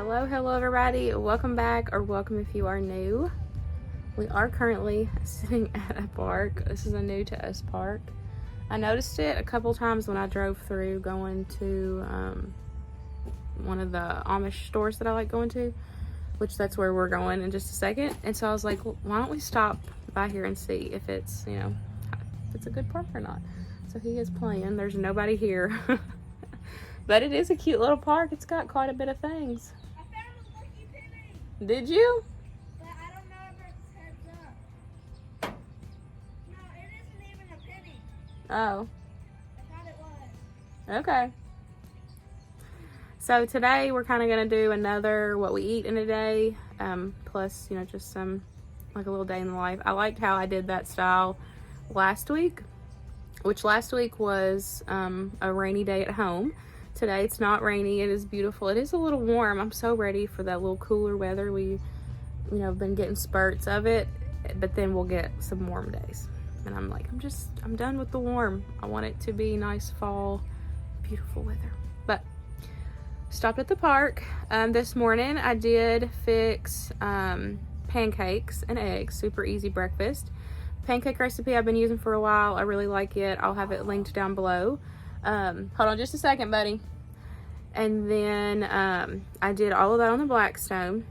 Hello everybody. Welcome back, or welcome if you are new. We are currently sitting at a park. This is a new to us park. I noticed it a couple times when I drove through going to one of the Amish stores that I like going to, which that's where we're going in just a second. And so I was like, well, why don't we stop by here and see if it's, if it's a good park or not. So he is playing. There's nobody here. But it is a cute little park. It's got quite a bit of things. I found a lucky penny. Did you? But I don't know if it's heads up. No, it isn't even a penny. Oh. I thought it was. Okay. So today we're kind of going to do another what we eat in a day. Plus, just some, like a little day in the life. I liked how I did that style last week. Which last week was a rainy day at home. Today it's not rainy. It is beautiful. It is a little warm. I'm so ready for that little cooler weather. We, been getting spurts of it, but then we'll get some warm days. And I'm like, I'm done with the warm. I want it to be nice fall, beautiful weather. But stopped at the park. This morning I did fix pancakes and eggs. Super easy breakfast. Pancake Recipe I've been using for a while. I really like it. I'll have it linked down below. Hold on just a second, buddy. And then I did all of that on the Blackstone.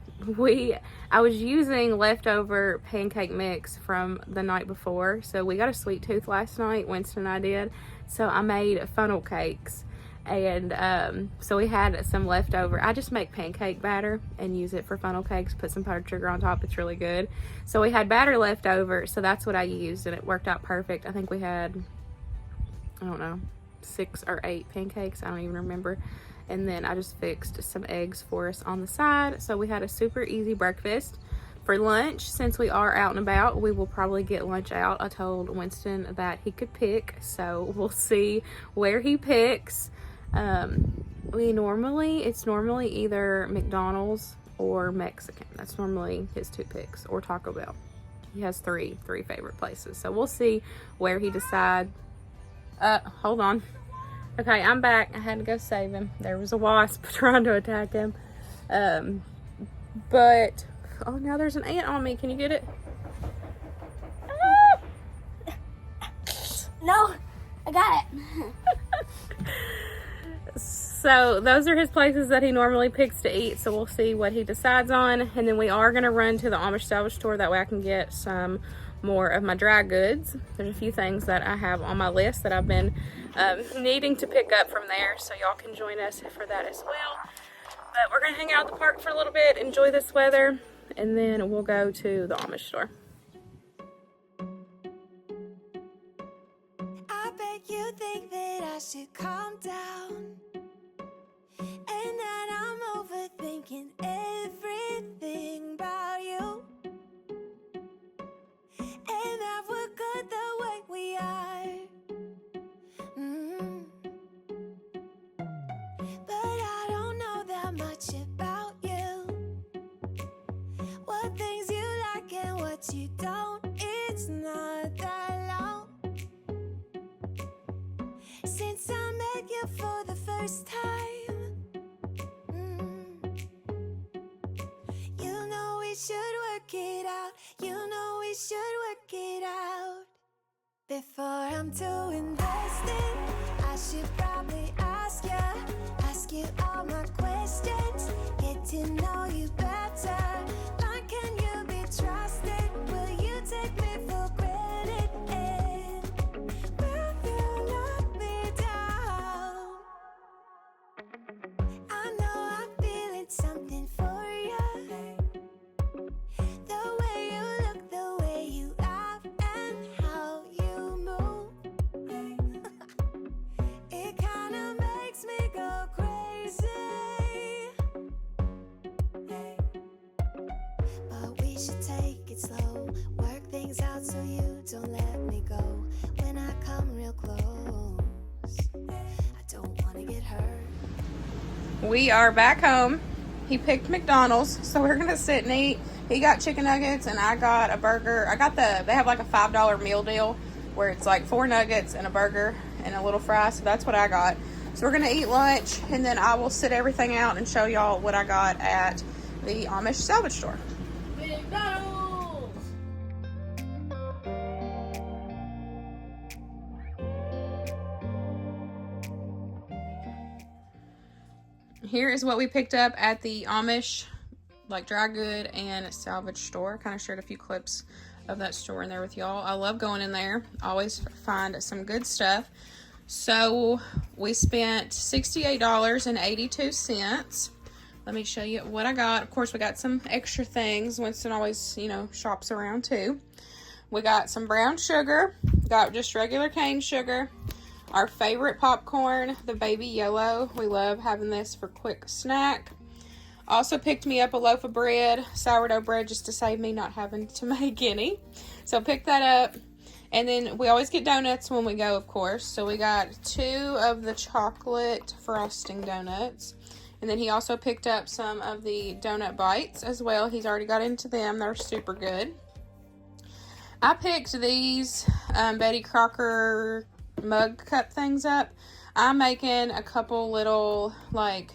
I was using leftover pancake mix from the night before. So we got a sweet tooth last night, Winston and I did. So I made funnel cakes. And so we had some leftover. I just make pancake batter and use it for funnel cakes, put some powdered sugar on top. It's really good. So we had batter left over, so that's what I used, and it worked out perfect. I think we had, 6 or 8 pancakes, I don't even remember. And then I just fixed some eggs for us on the side. So we had a super easy breakfast. For lunch, since we are out and about, we will probably get lunch out. I told Winston that he could pick, so we'll see where he picks. It's normally either McDonald's or Mexican. That's normally his 2 picks, or Taco Bell. He has three favorite places. So we'll see where he decides. Hold on. Okay, I'm back. I had to go save him. There was a wasp trying to attack him. But, oh, now there's an ant on me. Can you get it? No, I got it. So those are his places that he normally picks to eat. So we'll see what he decides on. And then we are going to run to the Amish salvage store. That way I can get some more of my dry goods. There's a few things that I have on my list that I've been needing to pick up from there. So y'all can join us for that as well. But we're going to hang out at the park for a little bit, enjoy this weather, and then we'll go to the Amish store. I bet you think that I should calm down, and that I'm overthinking everything about you, and that we're good the way we are. But I don't know that much about you, what things you like and what you don't. It's not that long since I met you for the first time. We should work it out. We should work it out. Before I'm too invested, I should probably ask you all my questions, get to know you better. Like, can you be trusted? Will you take me for granted? And will you let me down? I know I'm feeling something for you. The way you look, the way you laugh, and how you move. It kinda makes me go crazy. But we should take it slow, work things out so you don't let me go. When I come real close, I don't wanna get hurt. We are back home. He picked McDonald's, so we're gonna sit and eat. He got chicken nuggets and I got a burger. They have like a $5 meal deal where it's like 4 nuggets and a burger and a little fry, so that's what I got. So we're gonna eat lunch, and then I will sit everything out and show y'all what I got at the Amish salvage store. McDonald's! Here is what we picked up at the Amish, like dry good and salvage store. Kind of shared a few clips of that store in there with y'all. I love going in there. Always find some good stuff. So we spent $68.82. Let me show you what I got. Of course, we got some extra things. Winston always, you know, shops around too. We got some brown sugar. Got just regular cane sugar. Our favorite popcorn, the baby yellow. We love having this for quick snack. Also picked me up a loaf of bread, sourdough bread, just to save me not having to make any. So pick that up. And then we always get donuts when we go, of course. So we got 2 of the chocolate frosting donuts. And then he also picked up some of the donut bites as well. He's already got into them. They're super good. I picked these Betty Crocker mug cup things up. I'm making a couple little like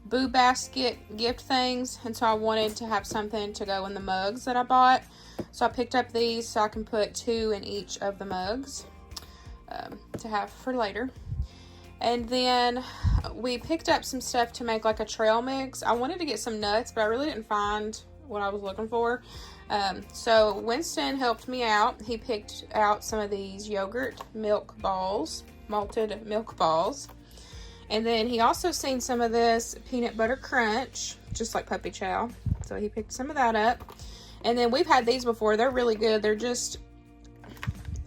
boo basket gift things, and so I wanted to have something to go in the mugs that I bought. So I picked up these so I can put 2 in each of the mugs to have for later. And then we picked up some stuff to make like a trail mix. I wanted to get some nuts, but I really didn't find what I was looking for. So Winston helped me out. He picked out some of these yogurt milk balls, malted milk balls. And then he also seen some of this peanut butter crunch, just like puppy chow. So he picked some of that up. And then we've had these before. They're really good. They're just,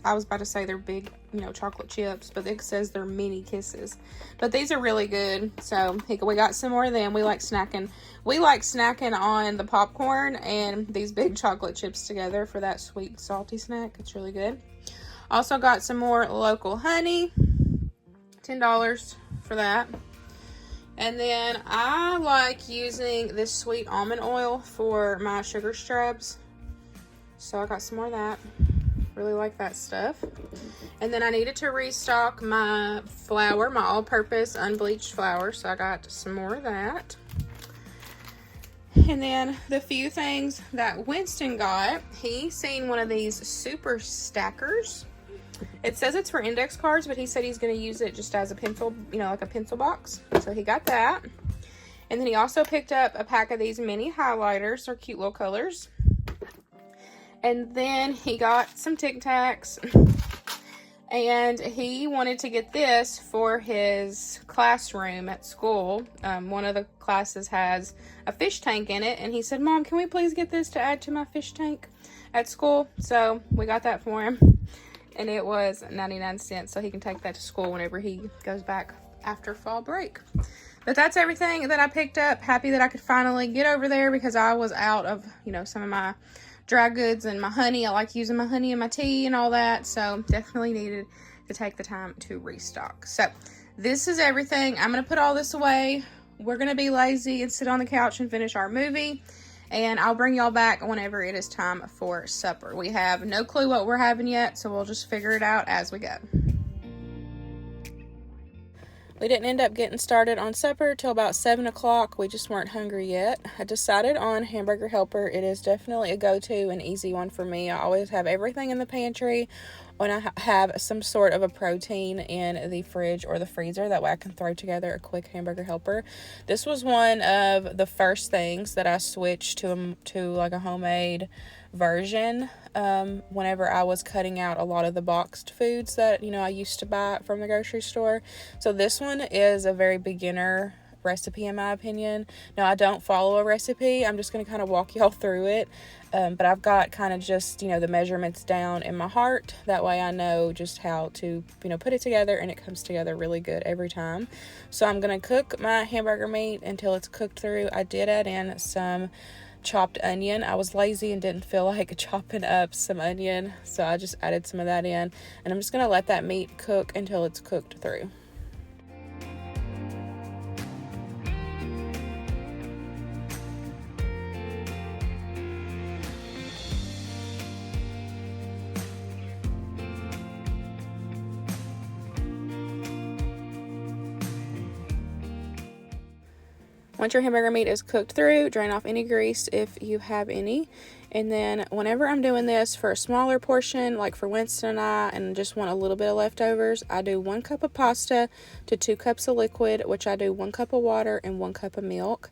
I was about to say they're big, you know, chocolate chips, but it says they're mini kisses. But these are really good. So we got some more of them. We like snacking. We like snacking on the popcorn and these big chocolate chips together for that sweet, salty snack. It's really good. Also got some more local honey. $10 for that. And then I like using this sweet almond oil for my sugar straps. So I got some more of that. Really like that stuff. And then I needed to restock my flour, my all-purpose unbleached flour. So I got some more of that. And then the few things that Winston got, he seen one of these super stackers. It says it's for index cards, but he said he's going to use it just as a pencil, you know, like a pencil box. So he got that. And then he also picked up a pack of these mini highlighters. They're cute little colors. And then he got some Tic Tacs. And he wanted to get this for his classroom at school. One of the classes has a fish tank in it. And he said, Mom, can we please get this to add to my fish tank at school? So we got that for him. And it was 99 cents, so he can take that to school whenever he goes back after fall break. But that's everything that I picked up. Happy that I could finally get over there because I was out of, you know, some of my dry goods and my honey. I like using my honey in my tea and all that, so definitely needed to take the time to restock. So this is everything. I'm going to put all this away. We're going to be lazy and sit on the couch and finish our movie. And I'll bring y'all back whenever it is time for supper. We have no clue what we're having yet, so we'll just figure it out as we go. We didn't end up getting started on supper till about 7 o'clock. We just weren't hungry yet. I decided on Hamburger Helper. It is definitely a go-to and easy one for me. I always have everything in the pantry when I have some sort of a protein in the fridge or the freezer. That way I can throw together a quick Hamburger Helper. This was one of the first things that I switched to like a homemade version whenever I was cutting out a lot of the boxed foods that, you know, I used to buy from the grocery store. So this one is a very beginner recipe in my opinion. Now I don't follow a recipe. I'm just going to kind of walk y'all through it. But I've got kind of just, you know, the measurements down in my heart. That way I know just how to, you know, put it together, and it comes together really good every time. So I'm going to cook my hamburger meat until it's cooked through. I did add in some chopped onion. I was lazy and didn't feel like chopping up some onion, so I just added some of that in, and I'm just going to let that meat cook until it's cooked through. Once your hamburger meat is cooked through, drain off any grease if you have any. And then whenever I'm doing this for a smaller portion, like for Winston and I, and just want a little bit of leftovers, I do 1 cup of pasta to 2 cups of liquid, which I do 1 cup of water and 1 cup of milk.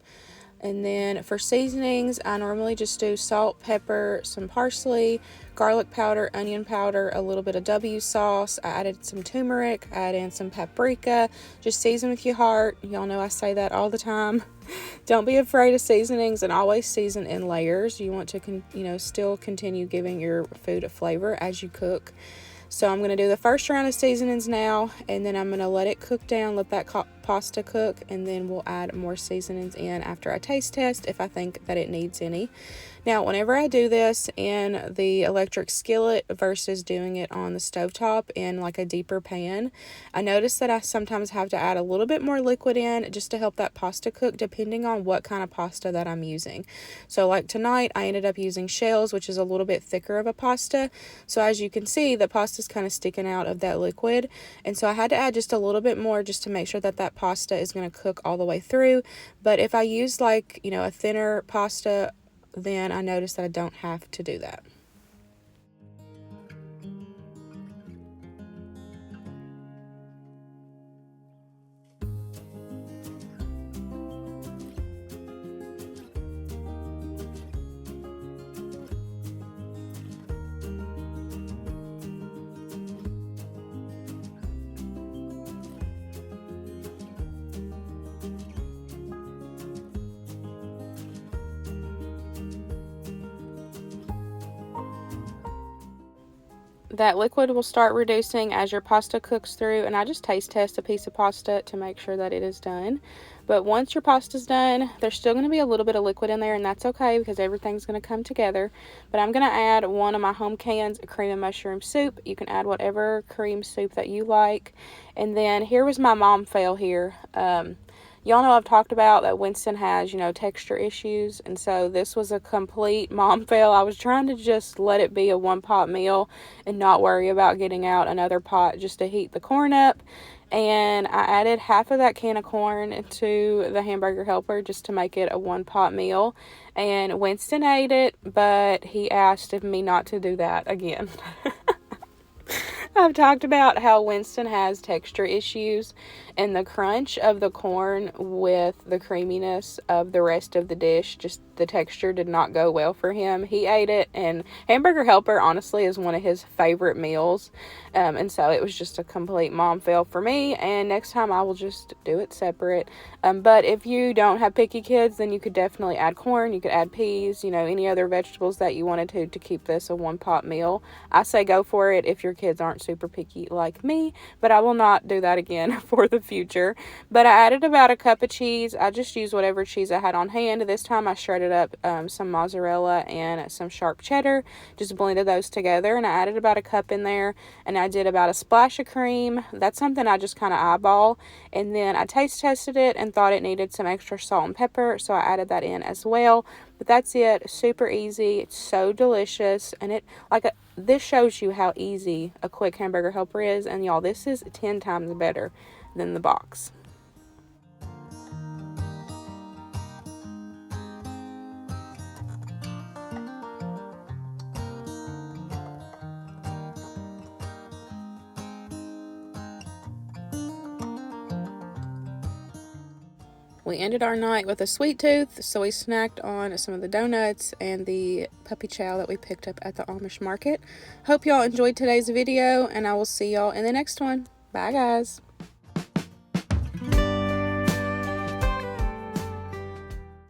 And then for seasonings, I normally just do salt, pepper, some parsley, garlic powder, onion powder, a little bit of W sauce. I added some turmeric, I added in some paprika. Just season with your heart. Y'all know I say that all the time. Don't be afraid of seasonings, and always season in layers. You want to, still continue giving your food a flavor as you cook. So I'm going to do the first round of seasonings now, and then I'm going to let it cook down, let that pasta cook, and then we'll add more seasonings in after I taste test if I think that it needs any. Now, whenever I do this in the electric skillet versus doing it on the stovetop in like a deeper pan, I notice that I sometimes have to add a little bit more liquid in just to help that pasta cook, depending on what kind of pasta that I'm using. So like tonight, I ended up using shells, which is a little bit thicker of a pasta. So as you can see, the pasta's kind of sticking out of that liquid. And so I had to add just a little bit more just to make sure that that pasta is going to cook all the way through. But if I use like, a thinner pasta, then I notice that I don't have to do that. That liquid will start reducing as your pasta cooks through, and I just taste test a piece of pasta to make sure that it is done. But once your pasta's done, there's still going to be a little bit of liquid in there, and that's okay because everything's going to come together. But I'm going to add one of my home cans of cream and mushroom soup. You can add whatever cream soup that you like. And then here was my mom fail here. Y'all know I've talked about that Winston has, texture issues. And so this was a complete mom fail. I was trying to just let it be a one-pot meal and not worry about getting out another pot just to heat the corn up. And I added half of that can of corn into the hamburger helper just to make it a one-pot meal. And Winston ate it, but he asked of me not to do that again. I've talked about how Winston has texture issues, and the crunch of the corn with the creaminess of the rest of the dish, just the texture did not go well for him. He ate it, and hamburger helper honestly is one of his favorite meals, and so it was just a complete mom fail for me. And next time I will just do it separate. But if you don't have picky kids, then you could definitely add corn, you could add peas, any other vegetables that you wanted to keep this a one pot meal. I say go for it if your kids aren't super picky like me, but I will not do that again for the future. But I added about a cup of cheese. I just used whatever cheese I had on hand. This time I shredded up some mozzarella and some sharp cheddar, just blended those together, and I added about a cup in there, and I did about a splash of cream. That's something I just kind of eyeball. And then I taste tested it and thought it needed some extra salt and pepper, so I added that in as well. But that's it. Super easy. It's so delicious, and this shows you how easy a quick hamburger helper is. And y'all, this is 10 times better than the box. We ended our night with a sweet tooth, so we snacked on some of the donuts and the puppy chow that we picked up at the Amish market. Hope y'all enjoyed today's video, and I will see y'all in the next one. Bye, guys.